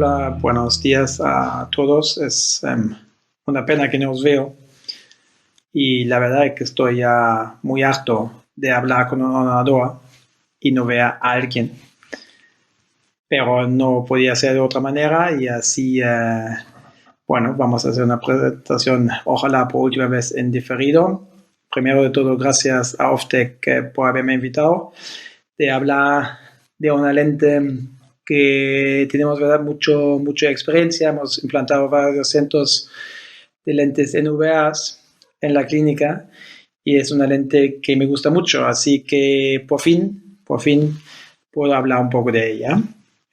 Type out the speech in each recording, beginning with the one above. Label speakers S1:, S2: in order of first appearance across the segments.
S1: Hola, buenos días a todos. Es una pena que no os veo y la verdad es que estoy ya muy harto de hablar con un ordenador y no ver a alguien. Pero no podía ser de otra manera y así, vamos a hacer una presentación, ojalá por última vez en diferido. Primero de todo, gracias a Oftec por haberme invitado de hablar de una lente que tenemos, ¿verdad?, mucha experiencia. Hemos implantado varios cientos de lentes NVAs en la clínica y es una lente que me gusta mucho, así que por fin puedo hablar un poco de ella.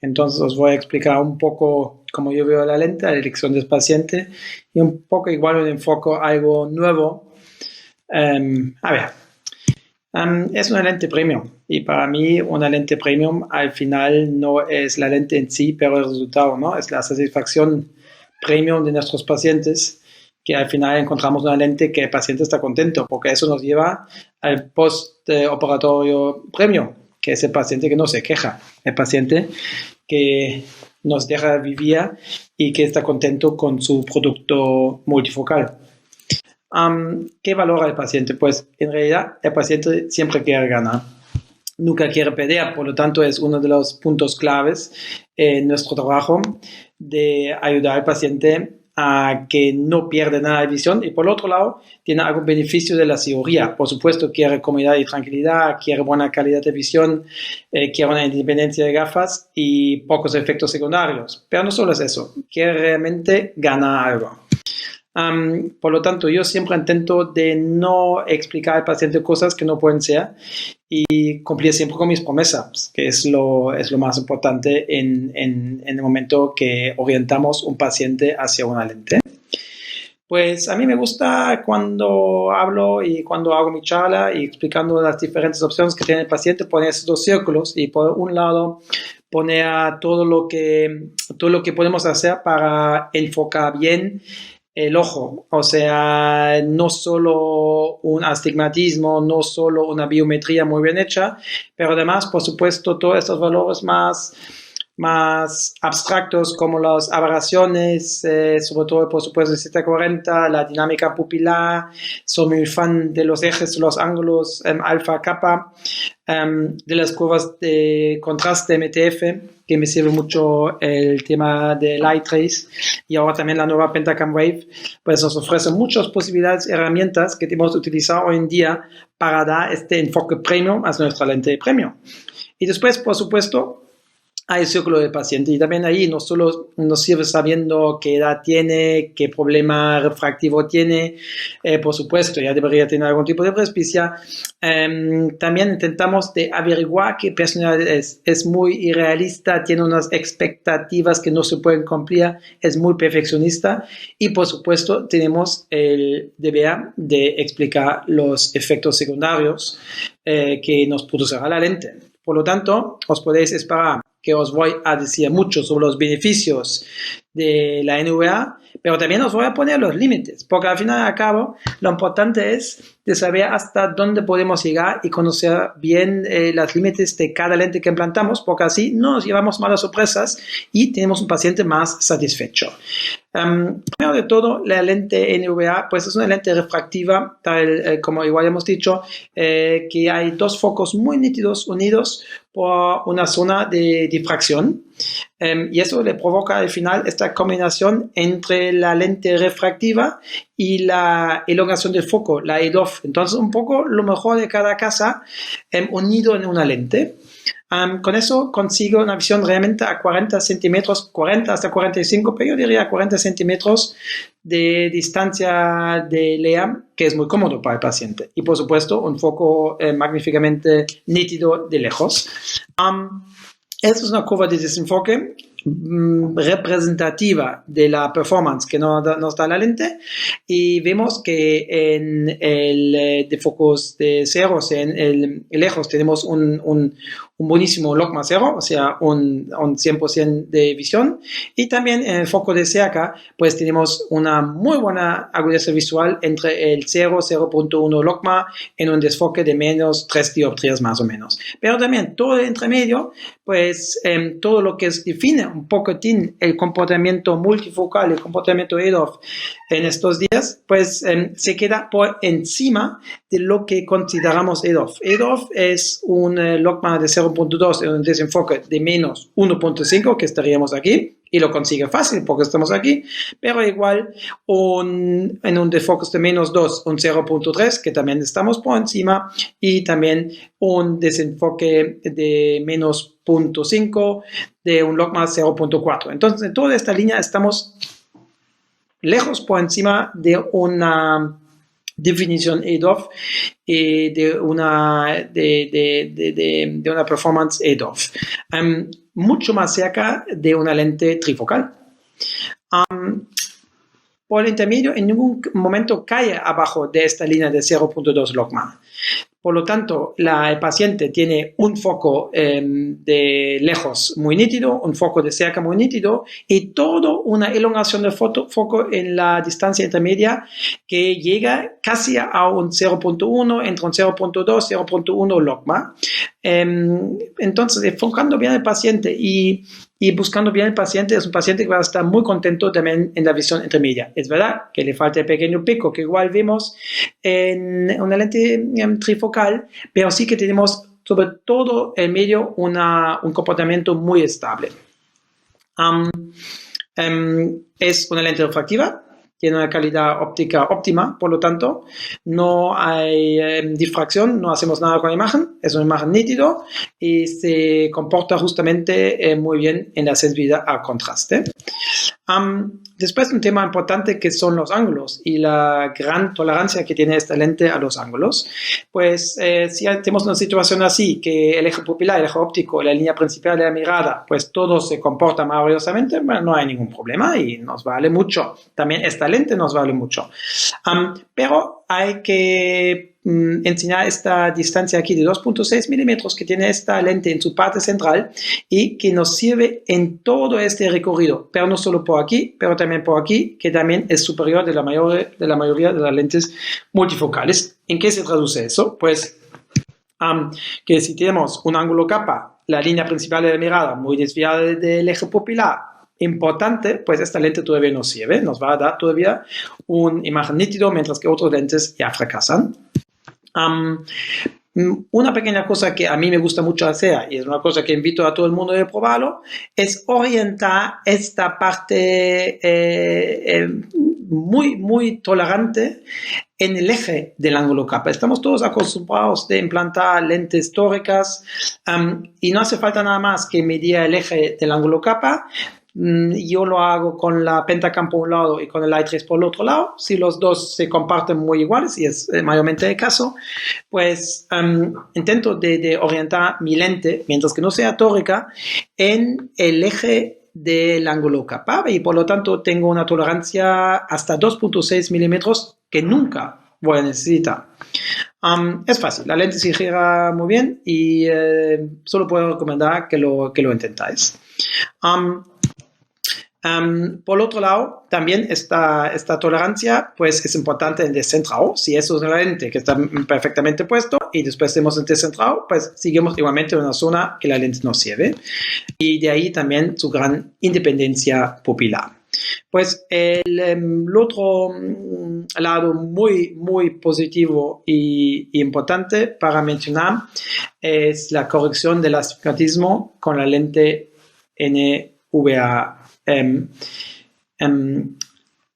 S1: Entonces os voy a explicar un poco cómo yo veo la lente, la elección del paciente y un poco igual un enfoque algo nuevo. Es una lente premium y para mí una lente premium al final no es la lente en sí, pero el resultado, ¿no? Es la satisfacción premium de nuestros pacientes, que al final encontramos una lente que el paciente está contento, porque eso nos lleva al postoperatorio premium, que es el paciente que no se queja, el paciente que nos deja vivir y que está contento con su producto multifocal. ¿Qué valora el paciente? Pues en realidad el paciente siempre quiere ganar, nunca quiere perder, por lo tanto es uno de los puntos claves en nuestro trabajo de ayudar al paciente a que no pierda nada de visión y por otro lado tiene algún beneficio de la cirugía. Por supuesto quiere comodidad y tranquilidad, quiere buena calidad de visión, quiere una independencia de gafas y pocos efectos secundarios, pero no solo es eso, quiere realmente ganar algo. Por lo tanto, yo siempre intento de no explicar al paciente cosas que no pueden ser y cumplir siempre con mis promesas, que es lo más importante en el momento que orientamos un paciente hacia una lente. Pues a mí me gusta cuando hablo y cuando hago mi charla y explicando las diferentes opciones que tiene el paciente, poner esos dos círculos y por un lado poner todo lo que podemos hacer para enfocar bien el ojo, o sea, no solo un astigmatismo, no solo una biometría muy bien hecha, pero además, por supuesto, todos estos valores más abstractos como las aberraciones, sobre todo, por supuesto, el 740, la dinámica pupilar. Soy muy fan de los ejes, los ángulos alfa, kappa, de las curvas de contraste MTF, que me sirve mucho el tema de Light Trace, y ahora también la nueva Pentacam Wave, pues nos ofrece muchas posibilidades y herramientas que tenemos que utilizar hoy en día para dar este enfoque premium a nuestra lente de premium. Y después, por supuesto, hay el círculo del paciente y también ahí no solo nos sirve sabiendo qué edad tiene, qué problema refractivo tiene, por supuesto ya debería tener algún tipo de presbicia. También intentamos de averiguar qué personalidad es muy irrealista, tiene unas expectativas que no se pueden cumplir, es muy perfeccionista y por supuesto tenemos el deber de explicar los efectos secundarios que nos producirá la lente. Por lo tanto, os podéis esperar que os voy a decir mucho sobre los beneficios de la NVA, pero también os voy a poner los límites, porque al final y al cabo lo importante es de saber hasta dónde podemos llegar y conocer bien los límites de cada lente que implantamos, porque así no nos llevamos malas sorpresas y tenemos un paciente más satisfecho. Primero de todo, la lente NVA pues es una lente refractiva, tal como igual hemos dicho, que hay dos focos muy nítidos unidos por una zona de difracción, y eso le provoca al final esta combinación entre la lente refractiva y la elongación del foco, la EDOF. Entonces un poco lo mejor de cada casa unido en una lente. Con eso consigo una visión realmente a 40 centímetros, 40 hasta 45, pero yo diría 40 centímetros de distancia de LEA, que es muy cómodo para el paciente. Y por supuesto, un foco magníficamente nítido de lejos. Esta es una curva de desenfoque representativa de la performance que nos da la lente y vemos que en el de focos de cero, o sea, en el lejos tenemos un buenísimo logma cero, o sea, un 100% de visión, y también en el foco de cerca pues tenemos una muy buena agudeza visual entre el 0.1 logma en un desfoque de menos 3 dioptrías más o menos, pero también todo el entremedio, pues todo lo que define un poquitín el comportamiento multifocal, el comportamiento EDOF en estos días, pues se queda por encima de lo que consideramos EDOF. EDOF es un logma de 0.2 en un desenfoque de menos 1.5, que estaríamos aquí, y lo consigue fácil porque estamos aquí, pero igual en un desenfoque de menos 2, un 0.3, que también estamos por encima, y también un desenfoque de menos 0.5 de un logma 0.4. Entonces, en toda esta línea estamos lejos por encima de una definición EDOF y de una performance EDOF. Mucho más cerca de una lente trifocal. Por el intermedio, en ningún momento cae abajo de esta línea de 0.2 logma. Por lo tanto, el paciente tiene un foco de lejos muy nítido, un foco de cerca muy nítido y toda una elongación del foco en la distancia intermedia que llega casi a un 0.1, entre un 0.2 y 0.1 logma. Entonces, enfocando bien al paciente y buscando bien al paciente, es un paciente que va a estar muy contento también en la visión intermedia. Es verdad que le falta el pequeño pico que igual vemos en una lente trifocal, pero sí que tenemos sobre todo en medio un comportamiento muy estable. Es una lente refractiva, tiene una calidad óptica óptima, por lo tanto, no hay difracción, no hacemos nada con la imagen, es una imagen nítido y se comporta justamente muy bien en la sensibilidad al contraste. Después un tema importante que son los ángulos y la gran tolerancia que tiene esta lente a los ángulos. Pues si tenemos una situación así, que el eje pupilar, el eje óptico, la línea principal de la mirada, pues todo se comporta maravillosamente, bueno, no hay ningún problema y nos vale mucho. También esta lente nos vale mucho. Pero hay que enseñar esta distancia aquí de 2.6 milímetros que tiene esta lente en su parte central y que nos sirve en todo este recorrido, pero no solo por aquí, pero también por aquí, que también es superior de la mayoría de las lentes multifocales. ¿En qué se traduce eso? Pues que si tenemos un ángulo capa, la línea principal de la mirada muy desviada del eje pupilar, importante, pues esta lente todavía nos sirve, nos va a dar todavía una imagen nítido, mientras que otras lentes ya fracasan. Una pequeña cosa que a mí me gusta mucho hacer, y es una cosa que invito a todo el mundo a probarlo, es orientar esta parte muy, muy tolerante en el eje del ángulo capa. Estamos todos acostumbrados de implantar lentes tóricas y no hace falta nada más que medir el eje del ángulo capa. Yo lo hago con la Pentacam por un lado y con el i3 por el otro lado. Si los dos se comparten muy iguales, y es mayormente el caso, pues intento de orientar mi lente, mientras que no sea tórica, en el eje del ángulo capa y por lo tanto tengo una tolerancia hasta 2.6 milímetros que nunca voy a necesitar. Es fácil, la lente se gira muy bien y solo puedo recomendar que lo intentáis. Por otro lado, también esta tolerancia pues es importante en descentrado. Si eso es una lente que está perfectamente puesto y después tenemos en descentrado, pues seguimos igualmente en una zona que la lente nos sirve. Y de ahí también su gran independencia pupilar. Pues el otro lado muy, muy positivo y importante para mencionar es la corrección del astigmatismo con la lente NVA.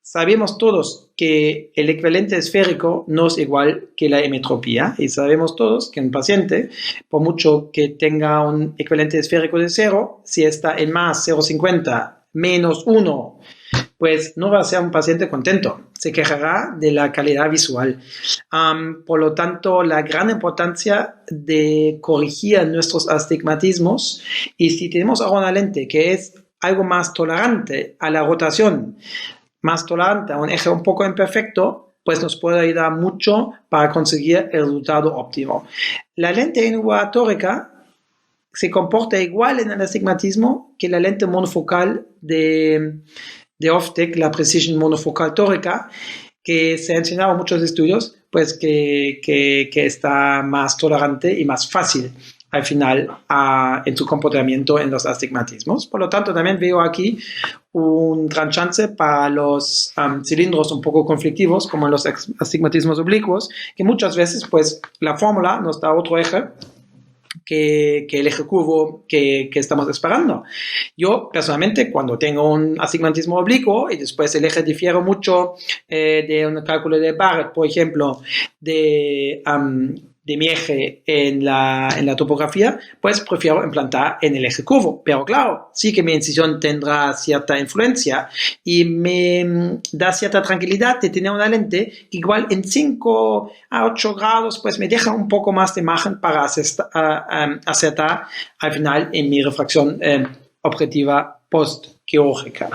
S1: Sabemos todos que el equivalente esférico no es igual que la hemetropía y sabemos todos que un paciente, por mucho que tenga un equivalente esférico de 0, si está en más 0,50 menos 1, pues no va a ser un paciente contento, se quejará de la calidad visual. Por lo tanto, la gran importancia de corregir nuestros astigmatismos, y si tenemos ahora una lente que es algo más tolerante a la rotación, más tolerante a un eje un poco imperfecto, pues nos puede ayudar mucho para conseguir el resultado óptimo. La lente NVA tórica se comporta igual en el astigmatismo que la lente monofocal de Oftec, la Precision Monofocal Tórica, que se ha enseñado en muchos estudios, pues que está más tolerante y más fácil al final en su comportamiento en los astigmatismos. Por lo tanto, también veo aquí un gran chance para los cilindros un poco conflictivos, como en los astigmatismos oblicuos, que muchas veces pues la fórmula nos da otro eje que el eje curvo que estamos esperando. Yo, personalmente, cuando tengo un astigmatismo oblicuo y después el eje difiere mucho de un cálculo de Barrett, por ejemplo, de mi eje en la topografía, pues prefiero implantar en el eje curvo. Pero claro, sí que mi incisión tendrá cierta influencia y me da cierta tranquilidad de tener una lente que igual en 5 a 8 grados pues me deja un poco más de margen para acertar al final en mi refracción objetiva postquirúrgica.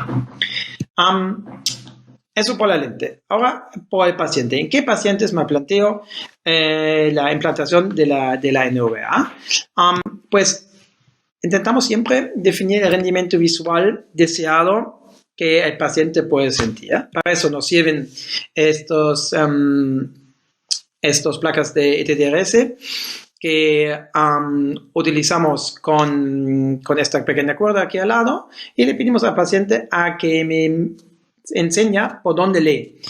S1: Eso por la lente. Ahora por el paciente. ¿En qué pacientes me planteo la implantación de la NVA? Pues intentamos siempre definir el rendimiento visual deseado que el paciente puede sentir. Para eso nos sirven estos placas de ETDRS que utilizamos con esta pequeña cuerda aquí al lado y le pedimos al paciente a que me enseña por dónde lee.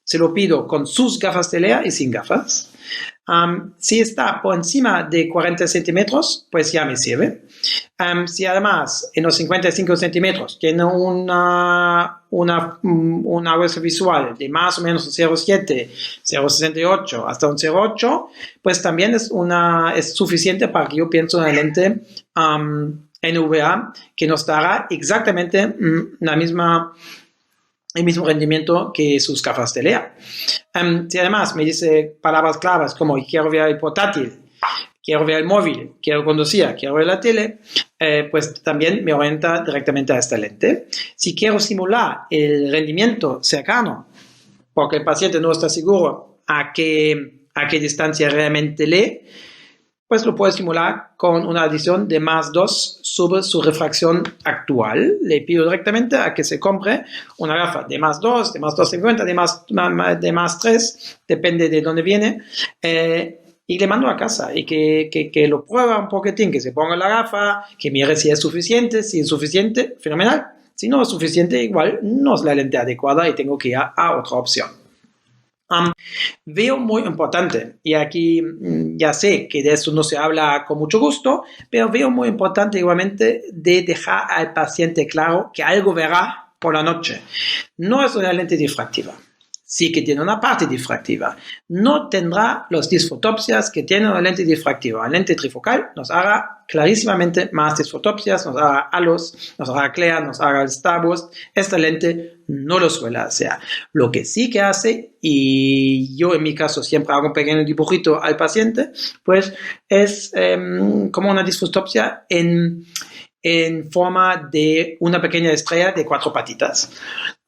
S1: Se lo pido con sus gafas de lea y sin gafas. Si está por encima de 40 centímetros, pues ya me sirve. Si además en los 55 centímetros tiene una huesa visual de más o menos 0,7, 0,68 hasta un 0,8, pues también es suficiente para que yo piense en una lente NVA que nos dará exactamente el mismo rendimiento que sus gafas de lea. Si además me dice palabras claves como quiero ver el portátil, quiero ver el móvil, quiero conducir, quiero ver la tele, pues también me orienta directamente a esta lente. Si quiero simular el rendimiento cercano, porque el paciente no está seguro a qué distancia realmente lee, pues lo puedo simular con una adición de +2 sobre su refracción actual. Le pido directamente a que se compre una gafa de +2, de +250, de +3, depende de dónde viene, y le mando a casa y que lo prueba un poquitín, que se ponga la gafa, que mire si es suficiente, si es suficiente, fenomenal. Si no es suficiente, igual no es la lente adecuada y tengo que ir a otra opción. Veo muy importante, y aquí ya sé que de eso no se habla con mucho gusto, pero veo muy importante igualmente de dejar al paciente claro que algo verá por la noche. No es una lente difractiva. Sí que tiene una parte difractiva. No tendrá los disfotopsias que tiene una lente difractiva. La lente trifocal nos hará clarísimamente más disfotopsias, nos hará halos, nos hará clea, nos hará el starburst. Esta lente no lo suele hacer. Lo que sí que hace, y yo en mi caso siempre hago un pequeño dibujito al paciente, pues es como una disfotopsia en forma de una pequeña estrella de 4 patitas.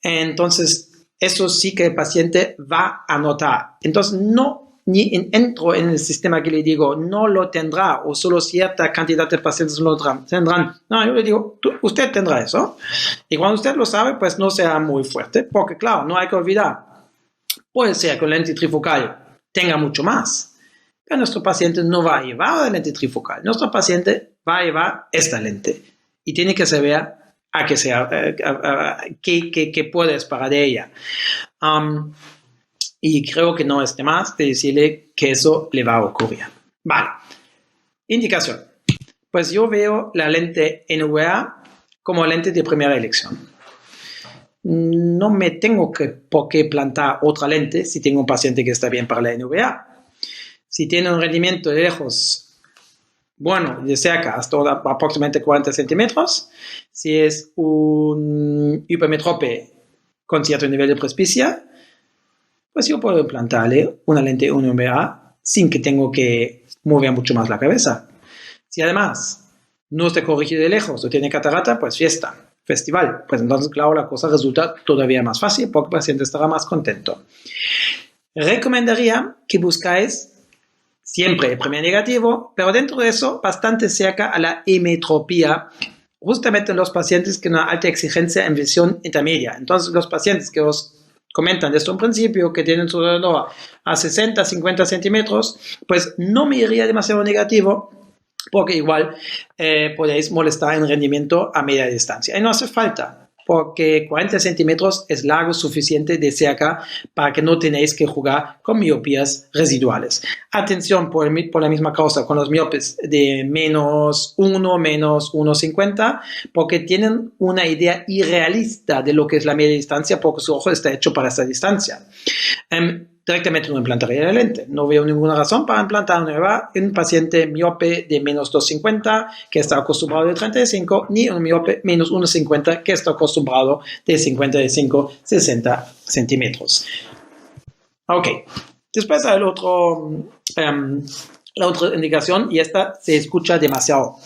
S1: Entonces, eso sí que el paciente va a notar. Entonces, no entro en el sistema que le digo, no lo tendrá, o solo cierta cantidad de pacientes lo tendrán. No, yo le digo, usted tendrá eso. Y cuando usted lo sabe, pues no sea muy fuerte, porque claro, no hay que olvidar, puede ser que la lente trifocal tenga mucho más, pero nuestro paciente no va a llevar la lente trifocal. Nuestro paciente va a llevar esta lente y tiene que saber a que sea, que puede esperar de ella. Y creo que no es de más de decirle que eso le va a ocurrir. Vale. Indicación. Pues yo veo la lente NVA como lente de primera elección. No me tengo por qué plantar otra lente si tengo un paciente que está bien para la NVA. Si tiene un rendimiento de lejos bueno, de cerca hasta aproximadamente 40 centímetros. Si es un hipermetrope con cierto nivel de presbicia, pues yo puedo implantarle una lente NVA sin que tenga que mover mucho más la cabeza. Si además no está corregido de lejos o tiene catarata, pues festival. Pues entonces, claro, la cosa resulta todavía más fácil porque el paciente estará más contento. Recomendaría que buscáis siempre el primer negativo, pero dentro de eso bastante cerca a la emetropía, justamente en los pacientes que tienen una alta exigencia en visión intermedia. Entonces los pacientes que os comentan desde un principio que tienen su reloj a 60, 50 centímetros, pues no me iría demasiado negativo, porque igual podéis molestar en rendimiento a media distancia. Y no hace falta, porque 40 centímetros es largo suficiente de cerca para que no tenéis que jugar con miopías residuales. Atención por la misma causa con los miopes de -1, -1,50, porque tienen una idea irrealista de lo que es la media distancia, porque su ojo está hecho para esa distancia. Directamente no implantaría la lente. No veo ninguna razón para implantar un paciente miope de -2,50 que está acostumbrado de 35, ni un miope -1,50 que está acostumbrado de 55, 60 centímetros. Ok, después hay la otra indicación, y esta se escucha demasiado.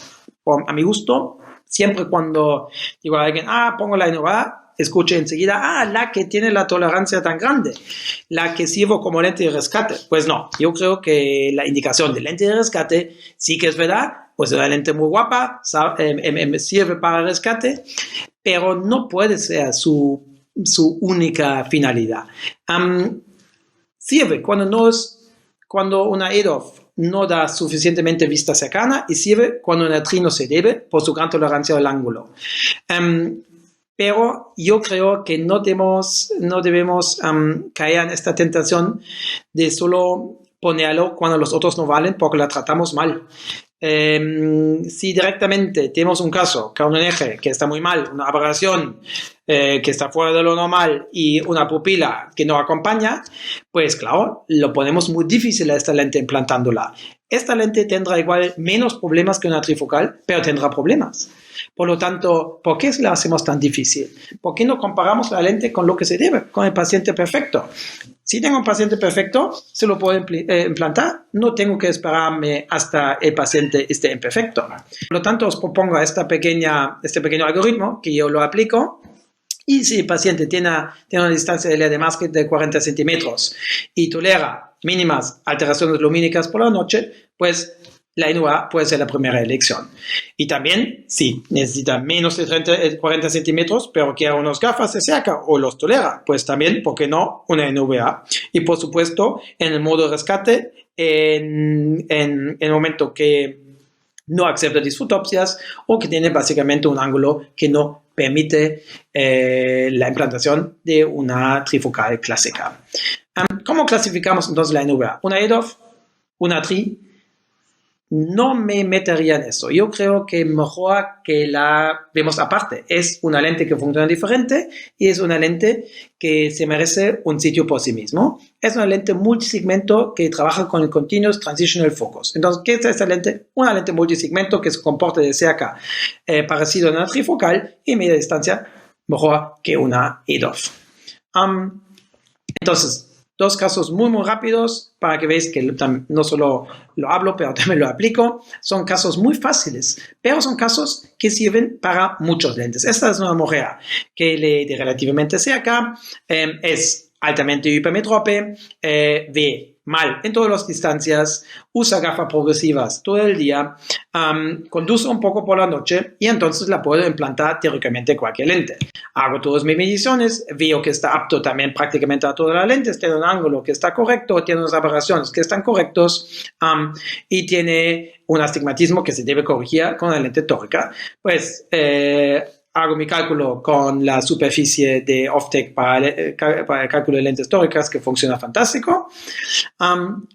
S1: A mi gusto, siempre cuando digo a alguien, pongo la INOVA, escuche enseguida, la que tiene la tolerancia tan grande, la que sirvo como lente de rescate. Pues no, yo creo que la indicación de lente de rescate sí que es verdad, pues es una lente muy guapa, sirve para rescate, pero no puede ser su única finalidad. Sirve cuando una EDOF no da suficientemente vista cercana, y sirve cuando una TRI no se debe por su gran tolerancia al ángulo. Pero yo creo que no debemos caer en esta tentación de solo ponerlo cuando los otros no valen, porque la tratamos mal. Si directamente tenemos un caso con un eje que está muy mal, una aberración que está fuera de lo normal y una pupila que no acompaña, pues claro, lo ponemos muy difícil a esta lente implantándola. Esta lente tendrá igual menos problemas que una trifocal, pero tendrá problemas. Por lo tanto, ¿por qué la hacemos tan difícil? ¿Por qué no comparamos la lente con lo que se debe, con el paciente perfecto? Si tengo un paciente perfecto, se lo puedo implantar. No tengo que esperarme hasta el paciente esté imperfecto. Por lo tanto, os propongo este pequeño algoritmo que yo lo aplico. Y si el paciente tiene una distancia de más de 40 centímetros y tolera mínimas alteraciones lumínicas por la noche, pues la INUA puede ser la primera elección. Y también, si necesita menos de 40 centímetros, pero quiere unos gafas de cerca o los tolera, pues también, ¿por qué no?, una NVA. Y por supuesto, en el modo rescate, en el momento que no acepta disfotopsias o que tiene básicamente un ángulo que no permite la implantación de una trifocal clásica. ¿Cómo clasificamos entonces la NVA? Una EDOF, una TRI. No me metería en eso. Yo creo que mejor que la vemos aparte. Es una lente que funciona diferente y es una lente que se merece un sitio por sí mismo. Es una lente multisegmento que trabaja con el Continuous Transitional Focus. Entonces, ¿qué es esta lente? Una lente multisegmento que se comporta de cerca parecido a una trifocal y a media distancia mejor que una EDOF. Entonces, dos casos muy rápidos para que veáis que no solo lo hablo, pero también lo aplico. Son casos muy fáciles, pero son casos que sirven para muchos lentes. Esta es una mujer que lee de relativamente cerca, es altamente hipermetrope, ve mal en todas las distancias, usa gafas progresivas todo el día, conduce un poco por la noche y entonces la puedo implantar teóricamente cualquier lente. Hago todas mis mediciones, veo que está apto también prácticamente a todas las lentes, tiene un ángulo que está correcto, tiene unas aberraciones que están correctos y tiene un astigmatismo que se debe corregir con la lente tórica. Pues hago mi cálculo con la superficie de Oftec para el cálculo de lentes tóricas, que funciona fantástico.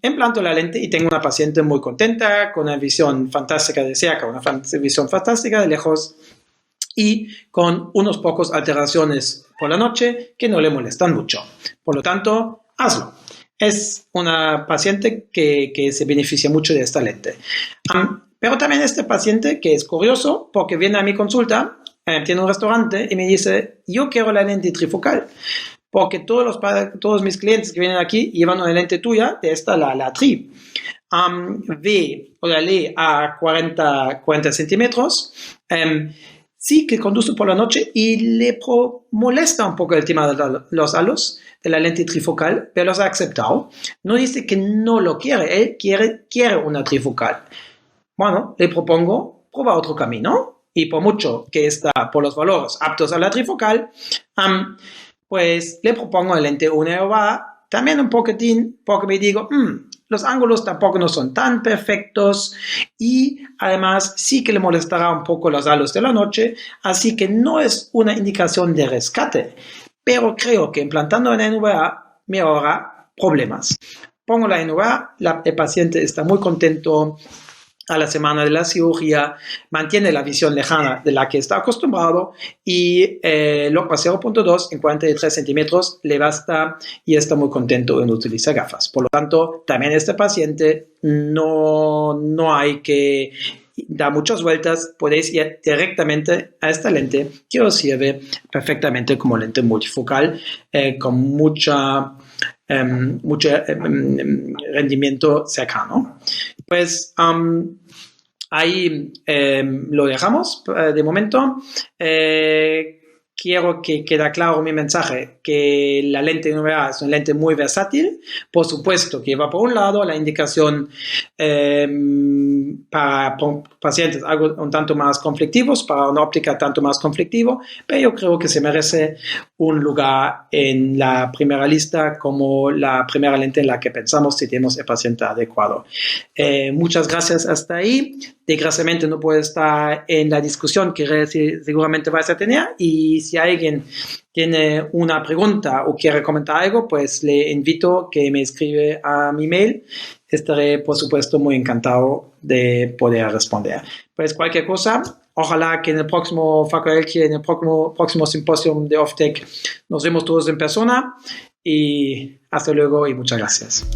S1: Implanto la lente y tengo una paciente muy contenta, con una visión fantástica de cerca, una visión fantástica de lejos y con unos pocos alteraciones por la noche que no le molestan mucho. Por lo tanto, hazlo. Es una paciente que se beneficia mucho de esta lente. Pero también este paciente que es curioso porque viene a mi consulta, tiene un restaurante y me dice, yo quiero la lente trifocal, porque todos mis clientes que vienen aquí llevan una lente tuya, de esta la TRI. Ve o la lee a 40 centímetros, sí que conduce por la noche y le molesta un poco el tema de los halos de la lente trifocal, pero los ha aceptado. No dice que no lo quiere, él quiere una trifocal. Bueno, le propongo probar otro camino. Y por mucho que está por los valores aptos a la trifocal, pues le propongo el lente 1,8A, también un poquitín, porque me digo, los ángulos tampoco no son tan perfectos y además sí que le molestará un poco los halos de la noche, así que no es una indicación de rescate, pero creo que implantando en NVA me ahorra problemas. Pongo la NVA, el paciente está muy contento. A la semana de la cirugía, mantiene la visión lejana de la que está acostumbrado y LOCMA 0.2 en 43 centímetros le basta y está muy contento en utilizar gafas. Por lo tanto, también este paciente no hay que dar muchas vueltas, podéis ir directamente a esta lente que os sirve perfectamente como lente multifocal con mucho rendimiento cercano. Pues ahí lo dejamos de momento. Quiero que quede claro mi mensaje, que la lente NVA es una lente muy versátil. Por supuesto que va por un lado la indicación para pacientes algo un tanto más conflictivos, para una óptica tanto más conflictivo, pero yo creo que se merece un lugar en la primera lista como la primera lente en la que pensamos si tenemos el paciente adecuado. Muchas gracias hasta ahí. Desgraciadamente no puedo estar en la discusión que seguramente vais a tener y si alguien tiene una pregunta o quiere comentar algo, pues le invito que me escribe a mi mail. Estaré, por supuesto, muy encantado de poder responder. Pues cualquier cosa, ojalá que en el próximo Faculty, en el próximo simposio de OFTEC nos vemos todos en persona y hasta luego y muchas gracias.